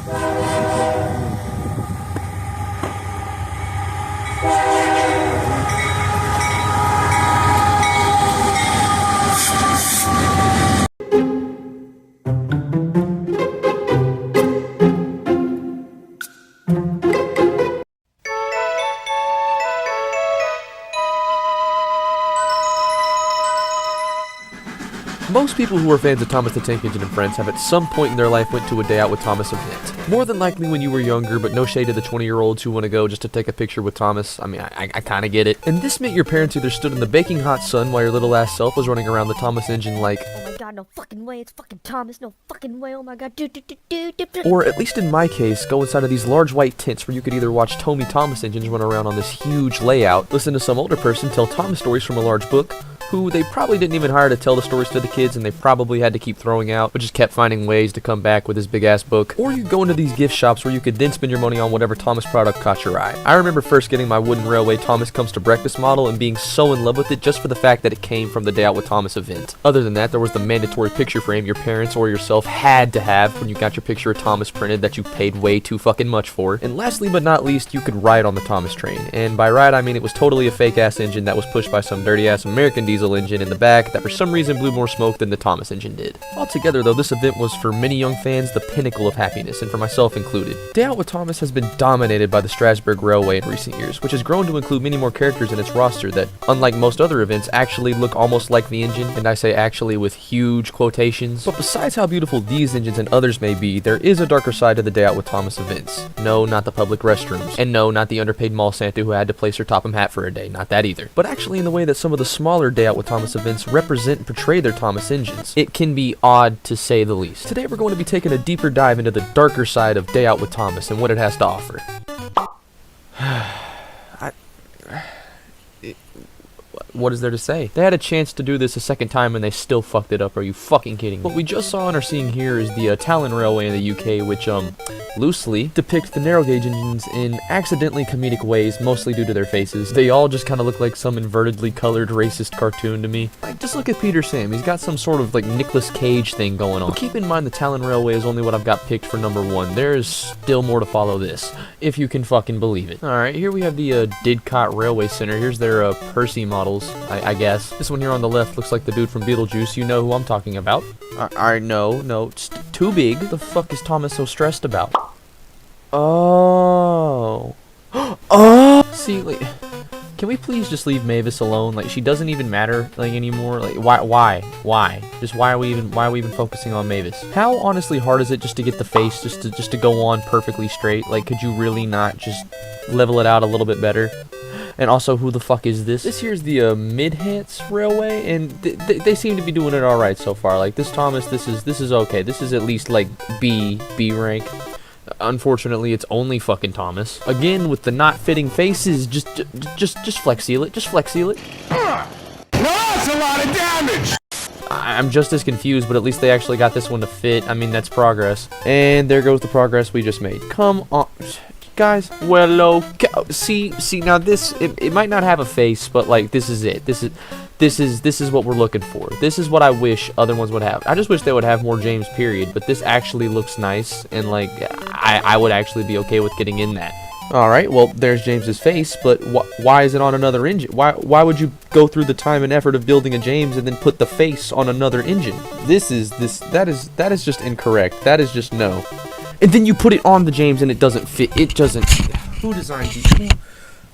Most people who are fans of Thomas the Tank Engine and Friends have at some point in their life went to a Day Out with Thomas event. More than likely when you were younger, but no shade to the 20-year-olds who want to go just to take a picture with Thomas. I mean, I kind of get it. And this meant your parents either stood in the baking hot sun while your little ass self was running around the Thomas engine like, oh my god, no fucking way, it's fucking Thomas, no fucking way, oh my god, or at least in my case, go inside of these large white tents where you could either watch Tommy Thomas engines run around on this huge layout, listen to some older person tell Thomas stories from a large book, who they probably didn't even hire to tell the stories to the kids and they probably had to keep throwing out, but just kept finding ways to come back with his big ass book. Or you go into these gift shops where you could then spend your money on whatever Thomas product caught your eye. I remember first getting my wooden railway Thomas Comes to Breakfast model and being so in love with it just for the fact that it came from the Day Out with Thomas event. Other than that, there was the mandatory picture frame your parents or yourself had to have when you got your picture of Thomas printed that you paid way too fucking much for. And lastly but not least, you could ride on the Thomas train. And by ride, I mean it was totally a fake ass engine that was pushed by some dirty ass American diesel engine in the back that for some reason blew more smoke than the Thomas engine did. Altogether though, this event was for many young fans the pinnacle of happiness, and for myself included. Day Out with Thomas has been dominated by the Strasbourg Railway in recent years, which has grown to include many more characters in its roster that, unlike most other events, actually look almost like the engine, and I say actually with huge quotations. But besides how beautiful these engines and others may be, there is a darker side to the Day Out with Thomas events. No, not the public restrooms. And no, not the underpaid mall Santa who had to place her Topham hat for a day, not that either. But actually in the way that some of the smaller Day Out with Thomas events represent and portray their Thomas engines. It can be odd to say the least. Today we're going to be taking a deeper dive into the darker side of Day Out with Thomas and what it has to offer. What is there to say? They had a chance to do this a second time and they still fucked it up. Are you fucking kidding me? What we just saw and are seeing here is the Talon Railway in the UK, which loosely depicts the narrow gauge engines in accidentally comedic ways, mostly due to their faces. They all just kind of look like some invertedly colored racist cartoon to me. Like, just look at Peter Sam. He's got some sort of like Nicolas Cage thing going on. But keep in mind the Talon Railway is only what I've got picked for number 1. There is still more to follow this, if you can fucking believe it. Alright, here we have the Didcot Railway Center. Here's their Percy models, I guess. This one here on the left looks like the dude from Beetlejuice. You know who I'm talking about. No, it's too big. What the fuck is Thomas so stressed about? Oh. Oh! See, like, can we please just leave Mavis alone? Like, she doesn't even matter, like, anymore. Like, why? Just why are we even focusing on Mavis? How honestly hard is it just to get the face just to go on perfectly straight? Like, could you really not just level it out a little bit better? And also, who the fuck is this? This here's the Midhants Railway, and they seem to be doing it all right so far. Like, this Thomas, this is okay. This is at least like B rank. Unfortunately, it's only fucking Thomas. Again, with the not fitting faces, just flex seal it. Just flex seal it. Now that's a lot of damage. I'm just as confused, but at least they actually got this one to fit. I mean, that's progress. And there goes the progress we just made. Come on. Guys, well, okay. See now this it might not have a face, but like this is it. This is what we're looking for. This is what I wish other ones would have. I just wish they would have more James period, but this actually looks nice, and like I would actually be okay with getting in that. All right, well there's James's face, but why is it on another engine? Why would you go through the time and effort of building a James and then put the face on another engine? That is just incorrect. That is just no. And then you put it on the James and it doesn't fit. It doesn't. Who designed these?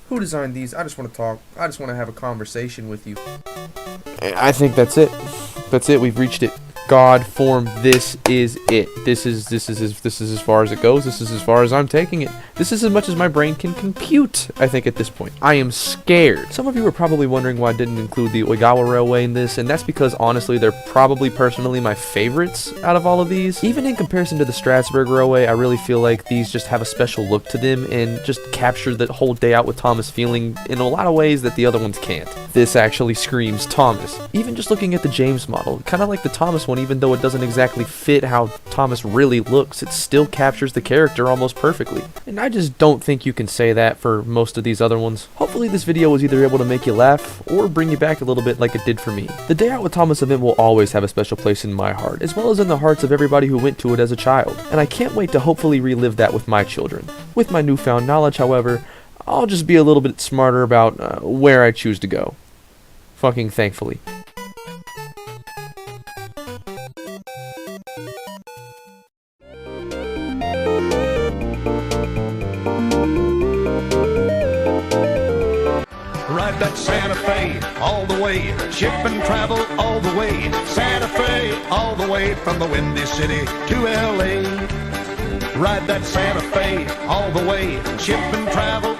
Who designed these? I just want to talk. I just want to have a conversation with you. I think that's it. That's it. We've reached it. God form. This is it. This is as far as it goes. This is as far as I'm taking it. This is as much as my brain can compute, I think, at this point. I am scared. Some of you are probably wondering why I didn't include the Oigawa Railway in this, and that's because, honestly, they're probably personally my favorites out of all of these. Even in comparison to the Strasbourg Railway, I really feel like these just have a special look to them and just capture the whole Day Out with Thomas feeling in a lot of ways that the other ones can't. This actually screams Thomas. Even just looking at the James model, kind of like the Thomas one one, even though it doesn't exactly fit how Thomas really looks, it still captures the character almost perfectly. And I just don't think you can say that for most of these other ones. Hopefully this video was either able to make you laugh or bring you back a little bit like it did for me. The Day Out with Thomas event will always have a special place in my heart, as well as in the hearts of everybody who went to it as a child, and I can't wait to hopefully relive that with my children. With my newfound knowledge, however, I'll just be a little bit smarter about where I choose to go. Fucking thankfully. Ride that Santa Fe all the way, ship and travel all the way, Santa Fe all the way from the Windy City to L.A. Ride that Santa Fe all the way, ship and travel